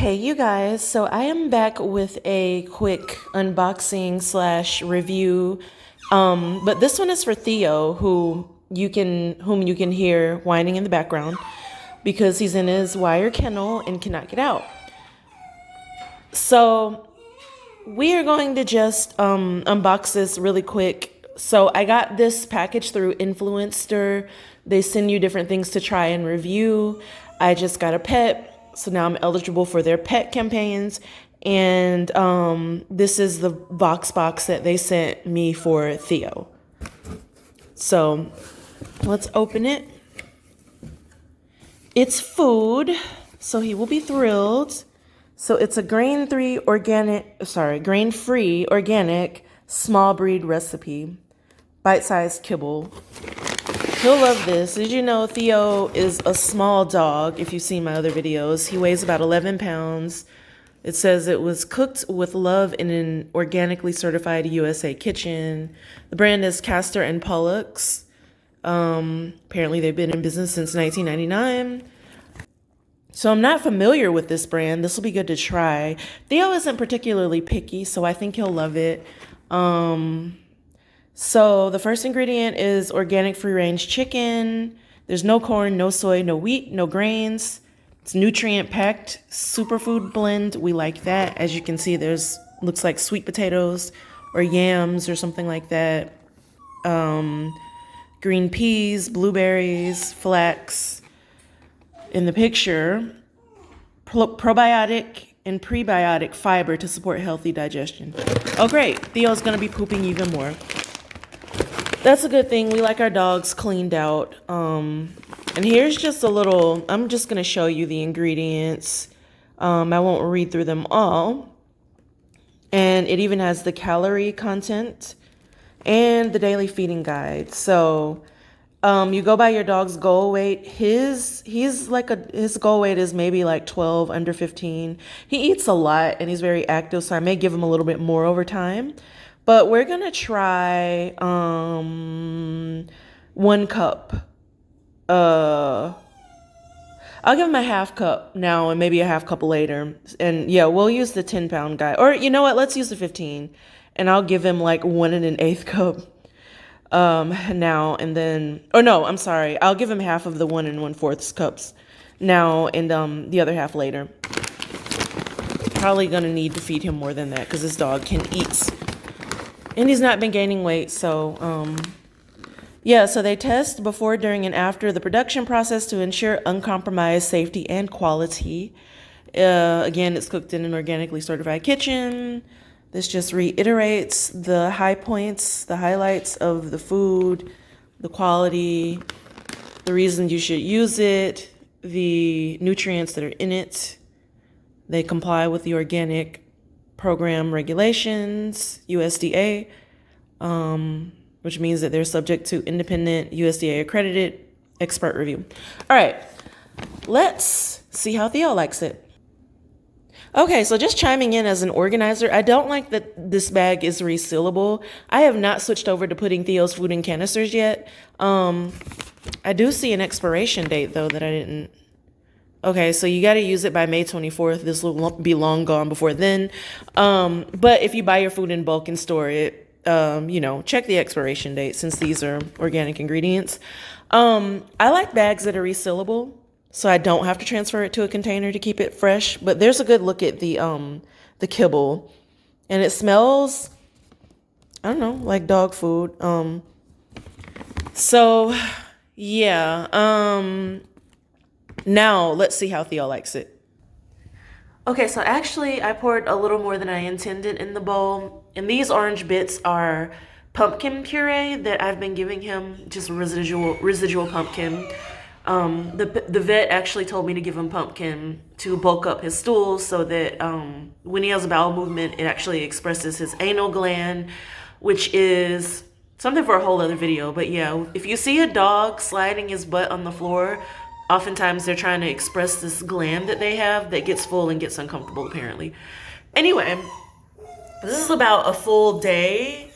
Hey you guys, so I am back with a quick unboxing slash review. But this one is for Theo, whom you can hear whining in the background because he's in his wire kennel and cannot get out. So we are going to just unbox this really quick. So I got this package through Influencer. They send you different things to try and review. I just got a pet. So now I'm eligible for their pet campaigns. And this is the box that they sent me for Theo. So let's open it. It's food, so he will be thrilled. So it's a grain-free organic small breed recipe, bite-sized kibble. He'll love this. Did you know Theo is a small dog? If you've seen my other videos, he weighs about 11 pounds. It says it was cooked with love in an organically certified USA kitchen. The brand is Castor and Pollux. Apparently they've been in business since 1999. So I'm not familiar with this brand. This will be good to try. Theo isn't particularly picky, so I think he'll love it. So the first ingredient is organic free-range chicken. There's no corn, no soy, no wheat, no grains. It's nutrient-packed superfood blend. We like that. As you can see, looks like sweet potatoes or yams or something like that. Green peas, blueberries, flax. In the picture, probiotic and prebiotic fiber to support healthy digestion. Oh, great. Theo's going to be pooping even more. That's a good thing. We like our dogs cleaned out. And here's just I'm just going to show you the ingredients. I won't read through them all. And it even has the calorie content and the daily feeding guide. So you go by your dog's goal weight. His goal weight is maybe like 12, under 15. He eats a lot and he's very active, so I may give him a little bit more over time. But we're going to try 1 cup. I'll give him a half cup now and maybe a half cup later. And yeah, we'll use the 10-pound guy. Or you know what? Let's use the 15. And I'll give him like 1 1/8 cup now and then. Or no, I'm sorry. I'll give him half of the 1 1/4 cups now and the other half later. Probably going to need to feed him more than that because this dog can eat. And he's not been gaining weight, so yeah, so they test before, during, and after the production process to ensure uncompromised safety and quality. Again, it's cooked in an organically certified kitchen. This just reiterates the high points, the highlights of the food, the quality, the reasons you should use it, the nutrients that are in it. They comply with the organic program regulations, USDA, which means that they're subject to independent USDA accredited expert review. All right, let's see how Theo likes it. Okay, so just chiming in as an organizer, I don't like that this bag is resealable. I have not switched over to putting Theo's food in canisters yet. I do see an expiration date though that I didn't. Okay, so you got to use it by May 24th. This will be long gone before then. But if you buy your food in bulk and store it, check the expiration date since these are organic ingredients. I like bags that are resealable, so I don't have to transfer it to a container to keep it fresh. But there's a good look at the kibble, and it smells, I don't know, like dog food. So yeah. Now, let's see how Theo likes it. Okay, so actually, I poured a little more than I intended in the bowl. And these orange bits are pumpkin puree that I've been giving him, just residual pumpkin. The vet actually told me to give him pumpkin to bulk up his stools so that when he has a bowel movement, it actually expresses his anal gland, which is something for a whole other video. But yeah, if you see a dog sliding his butt on the floor, oftentimes they're trying to express this gland that they have that gets full and gets uncomfortable, apparently. Anyway, this is about a full day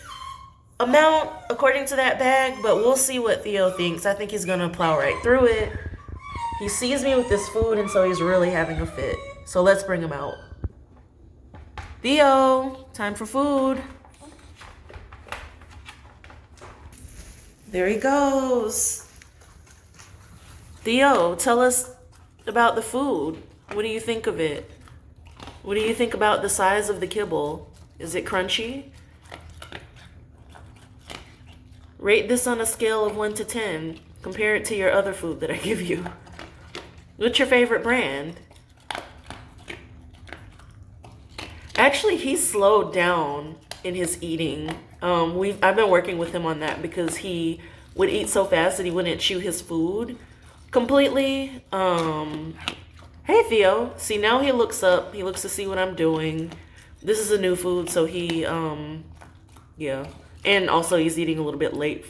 amount, according to that bag, but we'll see what Theo thinks. I think he's going to plow right through it. He sees me with this food, and so he's really having a fit. So let's bring him out. Theo, time for food. There he goes. Theo, tell us about the food. What do you think of it? What do you think about the size of the kibble? Is it crunchy? Rate this on a scale of 1 to 10. Compare it to your other food that I give you. What's your favorite brand? Actually, he's slowed down in his eating. I've been working with him on that because he would eat so fast that he wouldn't chew his food completely. Hey Theo, see now he looks up. He looks to see what I'm doing. This is a new food, so he yeah. And also he's eating a little bit late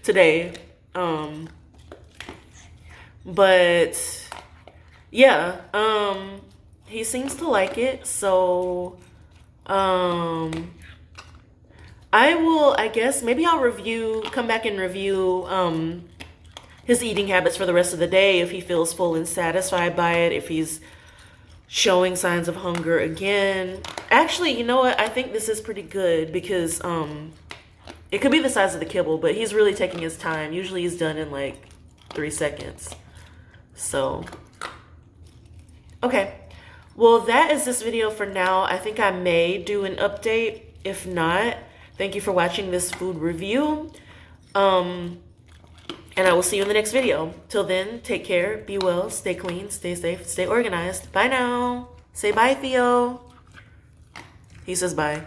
today. But yeah, he seems to like it, so I guess maybe I'll come back and review his eating habits for the rest of the day, if he feels full and satisfied by it, if he's showing signs of hunger again. Actually, you know what? I think this is pretty good because it could be the size of the kibble, but he's really taking his time. Usually he's done in like 3 seconds. So, okay. Well, that is this video for now. I think I may do an update. If not, thank you for watching this food review. And I will see you in the next video. Till then, take care, be well, stay clean, stay safe, stay organized. Bye now. Say bye, Theo. He says bye.